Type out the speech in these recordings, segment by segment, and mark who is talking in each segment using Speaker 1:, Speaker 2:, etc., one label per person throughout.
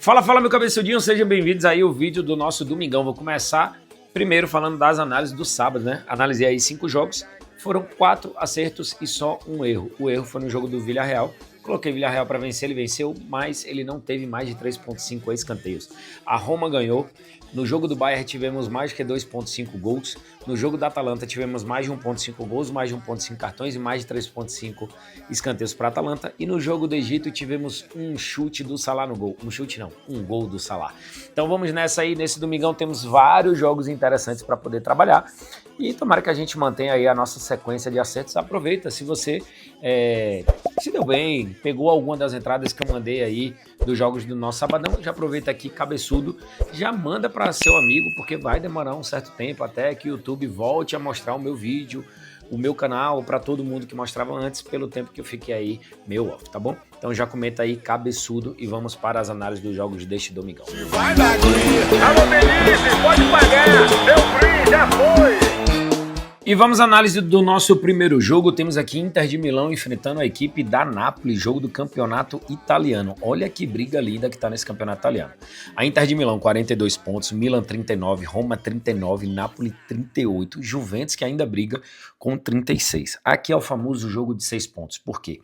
Speaker 1: Fala, meu cabeçudinho, sejam bem-vindos aí ao vídeo do nosso domingão. Vou começar primeiro falando das análises do sábado, né? Analisei aí 5 jogos, foram 4 acertos e só um erro. O erro foi no jogo do Villarreal. Coloquei Villarreal para vencer, ele venceu, mas ele não teve mais de 3.5 escanteios. A Roma ganhou. No jogo do Bayern tivemos mais que 2.5 gols. No jogo da Atalanta tivemos mais de 1.5 gols, mais de 1.5 cartões e mais de 3.5 escanteios para a Atalanta. E no jogo do Egito tivemos um chute do Salah no gol. Um chute não, um gol do Salah. Então vamos nessa aí, nesse domingão temos vários jogos interessantes para poder trabalhar. E tomara que a gente mantenha aí a nossa sequência de acertos. Aproveita, se você se deu bem, pegou alguma das entradas que eu mandei aí dos jogos do nosso sabadão, já aproveita aqui, cabeçudo, já manda para seu amigo, porque vai demorar um certo tempo até que o YouTube volte a mostrar o meu vídeo, o meu canal, para todo mundo que mostrava antes, pelo tempo que eu fiquei aí meio off, tá bom? Então já comenta aí, cabeçudo, e vamos para as análises dos jogos deste domingão.
Speaker 2: Vai dar green. Alô, Felipe, pode pagar, meu green já foi.
Speaker 1: E vamos à análise do nosso primeiro jogo. Temos aqui Inter de Milão enfrentando a equipe da Napoli, jogo do campeonato italiano. Olha que briga linda que está nesse campeonato italiano. A Inter de Milão 42 pontos, Milan 39, Roma 39, Napoli 38, Juventus que ainda briga com 36. Aqui é o famoso jogo de 6 pontos. Por quê?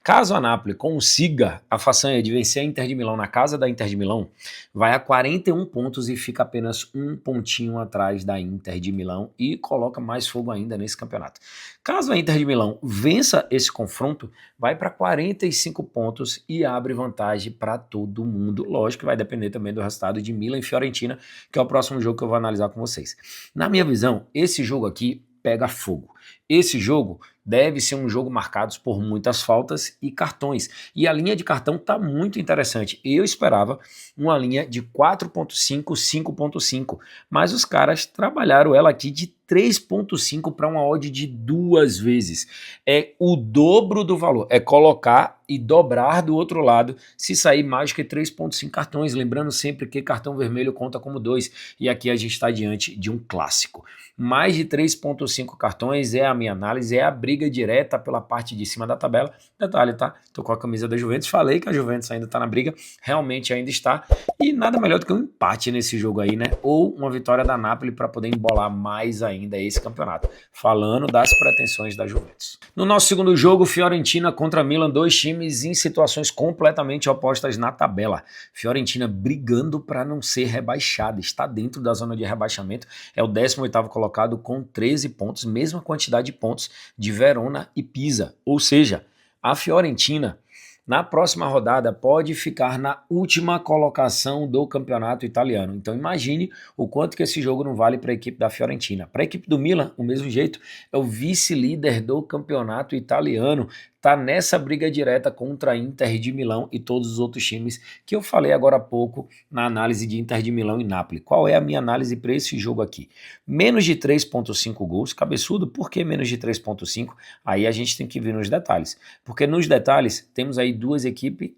Speaker 1: Caso a Napoli consiga a façanha de vencer a Inter de Milão na casa da Inter de Milão, vai a 41 pontos e fica apenas um pontinho atrás da Inter de Milão e coloca mais fogo ainda nesse campeonato. Caso a Inter de Milão vença esse confronto, vai para 45 pontos e abre vantagem para todo mundo. Lógico que vai depender também do resultado de Milan e Fiorentina, que é o próximo jogo que eu vou analisar com vocês. Na minha visão, esse jogo aqui pega fogo. Esse jogo deve ser um jogo marcado por muitas faltas e cartões. E a linha de cartão está muito interessante. Eu esperava uma linha de 4.5, 5.5, mas os caras trabalharam ela aqui de 3.5 para uma odd de 2 vezes. É o dobro do valor. É colocar e dobrar do outro lado se sair mais que 3.5 cartões. Lembrando sempre que cartão vermelho conta como 2. E aqui a gente está diante de um clássico. Mais de 3.5 cartões é a minha análise, é a briga direta pela parte de cima da tabela. Detalhe, tá? Tô com a camisa da Juventus, falei que a Juventus ainda tá na briga, realmente ainda está. E nada melhor do que um empate nesse jogo aí, né? Ou uma vitória da Napoli para poder embolar mais ainda esse campeonato. Falando das pretensões da Juventus. No nosso segundo jogo, Fiorentina contra Milan, dois times em situações completamente opostas na tabela. Fiorentina brigando para não ser rebaixada, está dentro da zona de rebaixamento, é o 18º colocado com 13 pontos, mesma quantidade de pontos de Verona e Pisa. Ou seja, a Fiorentina na próxima rodada pode ficar na última colocação do campeonato italiano. Então imagine o quanto que esse jogo não vale para a equipe da Fiorentina. Para a equipe do Milan, o mesmo jeito, é o vice-líder do campeonato italiano. Está nessa briga direta contra a Inter de Milão e todos os outros times que eu falei agora há pouco na análise de Inter de Milão e Napoli. Qual é a minha análise para esse jogo aqui? Menos de 3.5 gols, cabeçudo, por que menos de 3.5? Aí a gente tem que vir nos detalhes, porque nos detalhes temos aí duas equipes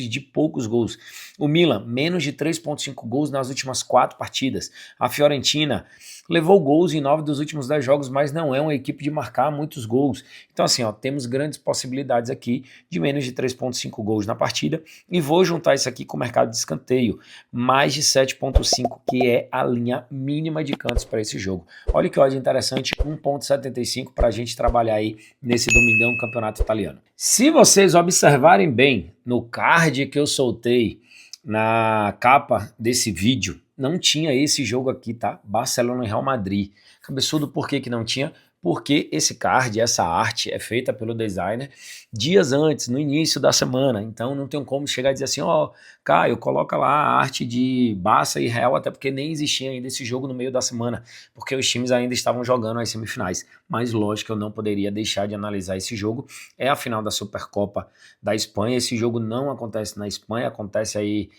Speaker 1: de poucos gols. O Milan, menos de 3.5 gols nas últimas 4 partidas. A Fiorentina levou gols em 9 dos últimos 10 jogos, mas não é uma equipe de marcar muitos gols. Então assim, ó, temos grandes possibilidades aqui de menos de 3.5 gols na partida, e vou juntar isso aqui com o mercado de escanteio, mais de 7.5, que é a linha mínima de cantos para esse jogo. Olha que odd interessante, 1.75 para a gente trabalhar aí nesse domingão campeonato italiano. Se vocês observarem bem no card que eu soltei na capa desse vídeo, não tinha esse jogo aqui, tá? Barcelona e Real Madrid. Cabeçudo, por que não tinha? Porque esse card, essa arte é feita pelo designer dias antes, no início da semana. Então não tem como chegar e dizer assim, ó, Caio, coloca lá a arte de Barça e Real, até porque nem existia ainda esse jogo no meio da semana, porque os times ainda estavam jogando as semifinais. Mas lógico que eu não poderia deixar de analisar esse jogo. É a final da Supercopa da Espanha. Esse jogo não acontece na Espanha, acontece aí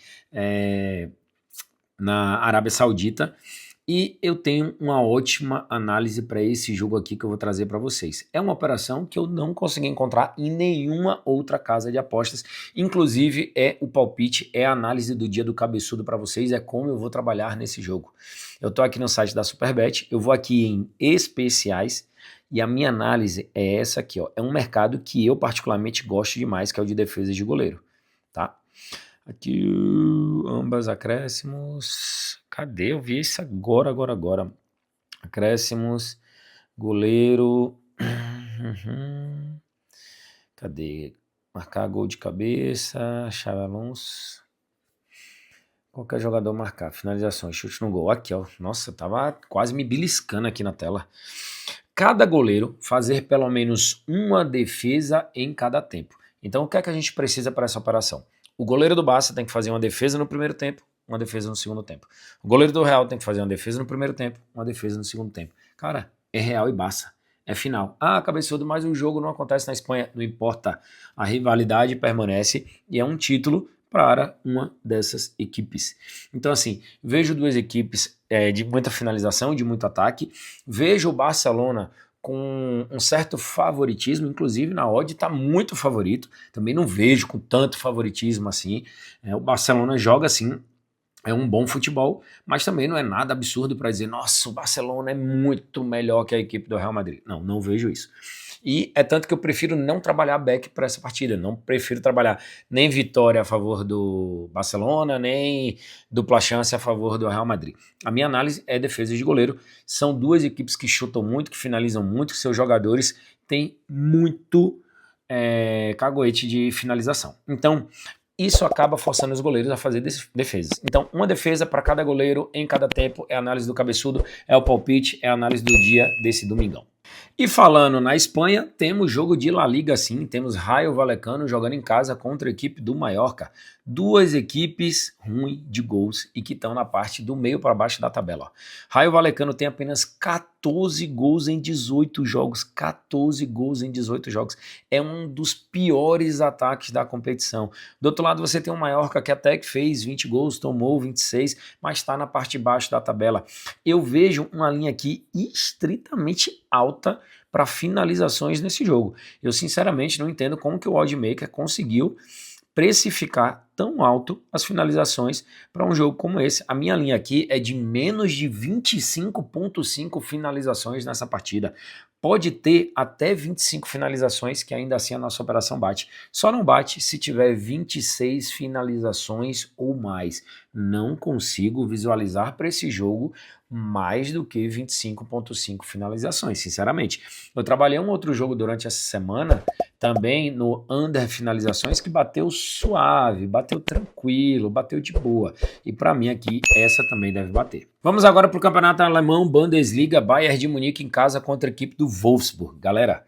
Speaker 1: na Arábia Saudita. E eu tenho uma ótima análise para esse jogo aqui que eu vou trazer para vocês. É uma operação que eu não consegui encontrar em nenhuma outra casa de apostas. Inclusive, é o palpite, é a análise do dia do cabeçudo para vocês, é como eu vou trabalhar nesse jogo. Eu estou aqui no site da Superbet, eu vou aqui em especiais e a minha análise é essa aqui, ó. É um mercado que eu particularmente gosto demais, que é o de defesa de goleiro, tá? Aqui, ambas acréscimos. Cadê? Eu vi isso agora. Acréscimos, goleiro. Cadê? Marcar gol de cabeça, Xabi Alonso. Qualquer jogador marcar. Finalizações, chute no gol. Aqui, ó. Nossa, tava quase me beliscando aqui na tela. Cada goleiro fazer pelo menos uma defesa em cada tempo. Então, o que é que a gente precisa para essa operação? O goleiro do Barça tem que fazer uma defesa no primeiro tempo, uma defesa no segundo tempo. O goleiro do Real tem que fazer uma defesa no primeiro tempo, uma defesa no segundo tempo. Cara, é Real e Barça. É final. Ah, cabeçudo, mas o jogo não acontece na Espanha. Não importa. A rivalidade permanece e é um título para uma dessas equipes. Então, assim, vejo duas equipes de muita finalização, de muito ataque. Vejo o Barcelona com um certo favoritismo, inclusive na odd está muito favorito. Também não vejo com tanto favoritismo assim. O Barcelona joga assim. É um bom futebol, mas também não é nada absurdo para dizer, nossa, o Barcelona é muito melhor que a equipe do Real Madrid. Não, não vejo isso. E é tanto que eu prefiro não trabalhar back para essa partida. Não prefiro trabalhar nem vitória a favor do Barcelona, nem dupla chance a favor do Real Madrid. A minha análise é defesa de goleiro. São duas equipes que chutam muito, que finalizam muito, que seus jogadores têm muito cagoete de finalização. Então, isso acaba forçando os goleiros a fazer defesas. Então, uma defesa para cada goleiro em cada tempo é a análise do cabeçudo, é o palpite, é a análise do dia desse domingão. E falando na Espanha, temos jogo de La Liga sim, temos Rayo Vallecano jogando em casa contra a equipe do Mallorca. Duas equipes ruins de gols e que estão na parte do meio para baixo da tabela. Rayo Vallecano tem apenas 14 gols em 18 jogos. 14 gols em 18 jogos. É um dos piores ataques da competição. Do outro lado você tem o Mallorca que até que fez 20 gols, tomou 26, mas está na parte de baixo da tabela. Eu vejo uma linha aqui estritamente alta para finalizações nesse jogo. Eu sinceramente não entendo como que o oddmaker conseguiu precificar tão alto as finalizações para um jogo como esse. A minha linha aqui é de menos de 25,5 finalizações nessa partida. Pode ter até 25 finalizações, que ainda assim a nossa operação bate. Só não bate se tiver 26 finalizações ou mais. Não consigo visualizar para esse jogo mais do que 25,5 finalizações, sinceramente. Eu trabalhei um outro jogo durante essa semana, também no under finalizações, que bateu suave, bateu tranquilo, bateu de boa. E para mim aqui, essa também deve bater. Vamos agora para o campeonato alemão, Bundesliga, Bayern de Munique em casa contra a equipe do Wolfsburg. Galera,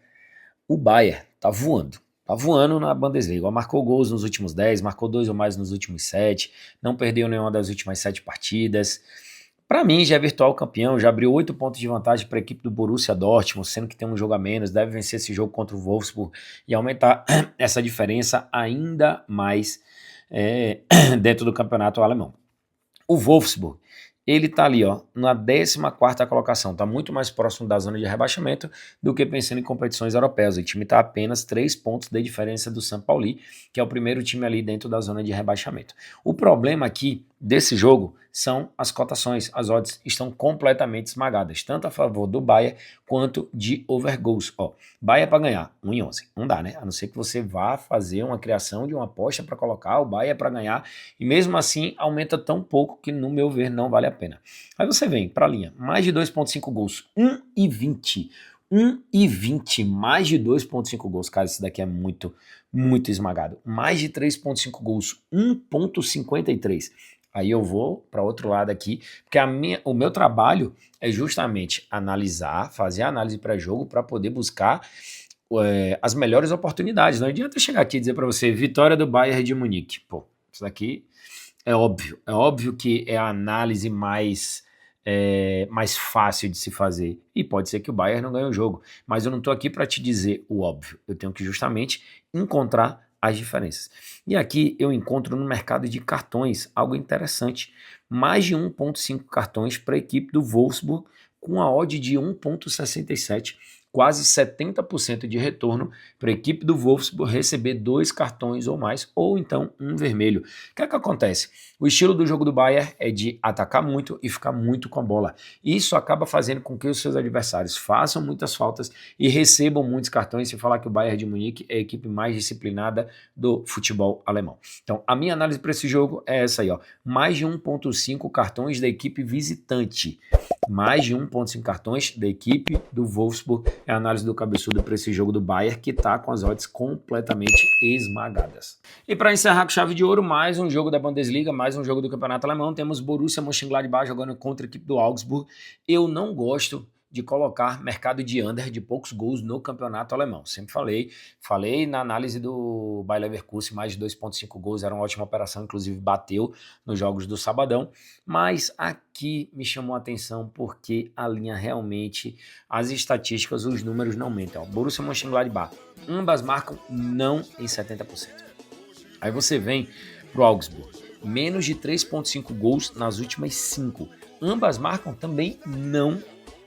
Speaker 1: o Bayern tá voando. Tá voando na Bundesliga. Marcou gols nos últimos 10, marcou 2 ou mais nos últimos 7, não perdeu nenhuma das últimas 7 partidas. Para mim, já é virtual campeão, já abriu 8 pontos de vantagem para a equipe do Borussia Dortmund, sendo que tem um jogo a menos, deve vencer esse jogo contra o Wolfsburg e aumentar essa diferença ainda mais dentro do campeonato alemão. O Wolfsburg, ele tá ali, ó, na 14ª colocação, tá muito mais próximo da zona de rebaixamento do que pensando em competições europeias. O time tá apenas 3 pontos de diferença do São Paulo, que é o primeiro time ali dentro da zona de rebaixamento. O problema aqui desse jogo são as cotações, as odds estão completamente esmagadas, tanto a favor do Bayern quanto de over goals. Ó, Bayern para ganhar, 1,11, não dá, né? A não ser que você vá fazer uma criação de uma aposta para colocar o Bayern para ganhar, e mesmo assim aumenta tão pouco que no meu ver não vale a pena. Aí você vem para a linha, mais de 2,5 gols, 1,20. 1,20, mais de 2,5 gols, cara, isso daqui é muito, muito esmagado. Mais de 3,5 gols, 1,53. Aí eu vou para outro lado aqui, porque o meu trabalho é justamente analisar, fazer a análise pré-jogo para poder buscar as melhores oportunidades. Não adianta chegar aqui e dizer para você, vitória do Bayern de Munique. Pô, isso daqui é óbvio que é a análise mais fácil de se fazer, e pode ser que o Bayern não ganhe o jogo, mas eu não estou aqui para te dizer o óbvio, eu tenho que justamente encontrar as diferenças. E aqui eu encontro no mercado de cartões algo interessante, mais de 1,5 cartões para a equipe do Wolfsburg, com a odd de 1,67. quase 70% de retorno para a equipe do Wolfsburg receber 2 cartões ou mais, ou então um vermelho. O que é que acontece? O estilo do jogo do Bayern é de atacar muito e ficar muito com a bola. Isso acaba fazendo com que os seus adversários façam muitas faltas e recebam muitos cartões, se falar que o Bayern de Munique é a equipe mais disciplinada do futebol alemão. Então, a minha análise para esse jogo é essa aí, ó. Mais de 1.5 cartões da equipe visitante. Mais de 1.5 cartões da equipe do Wolfsburg é a análise do cabeçudo para esse jogo do Bayern, que está com as odds completamente esmagadas. E para encerrar com chave de ouro, mais um jogo da Bundesliga, mais um jogo do Campeonato Alemão. Temos Borussia Mönchengladbach jogando contra a equipe do Augsburg. Eu não gosto de colocar mercado de under de poucos gols no campeonato alemão. Sempre falei na análise do Bayer Leverkusen, mais de 2.5 gols, era uma ótima operação, inclusive bateu nos jogos do sabadão, mas aqui me chamou a atenção porque a linha realmente, as estatísticas, os números não mentem. Ó, Borussia Mönchengladbach, ambas marcam não em 70%. Aí você vem pro Augsburg, menos de 3.5 gols nas últimas 5. Ambas marcam também não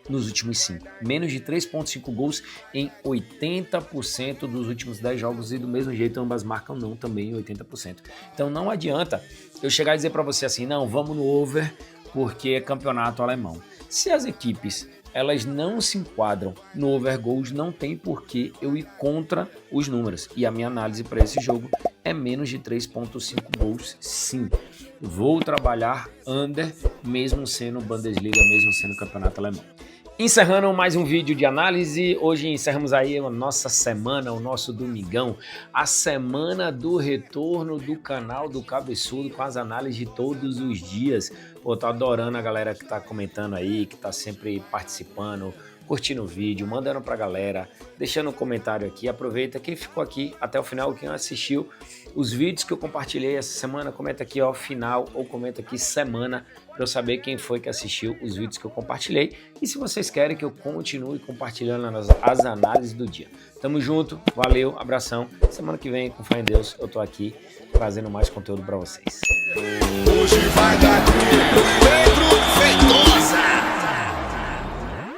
Speaker 1: nos últimos 5. Menos de 3.5 gols em 80% dos últimos 10 jogos e do mesmo jeito ambas marcam não também em 80%. Então não adianta eu chegar e dizer para você assim, não, vamos no over porque é campeonato alemão. Se as equipes elas não se enquadram no over goals, não tem por que eu ir contra os números. E a minha análise para esse jogo é menos de 3.5 gols sim. Vou trabalhar under, mesmo sendo Bundesliga, mesmo sendo campeonato alemão. Encerrando mais um vídeo de análise, hoje encerramos aí a nossa semana, o nosso domingão, a semana do retorno do canal do Cabeçudo com as análises de todos os dias. Pô, tô adorando a galera que tá comentando aí, que tá sempre participando, curtindo o vídeo, mandando pra galera, deixando um comentário aqui. Aproveita quem ficou aqui até o final, quem assistiu os vídeos que eu compartilhei essa semana, comenta aqui ó, final ou comenta aqui semana para eu saber quem foi que assistiu os vídeos que eu compartilhei e se vocês querem que eu continue compartilhando as análises do dia. Tamo junto, valeu, abração. Semana que vem, com fé em Deus, eu tô aqui trazendo mais conteúdo para vocês.
Speaker 3: Hoje vai dar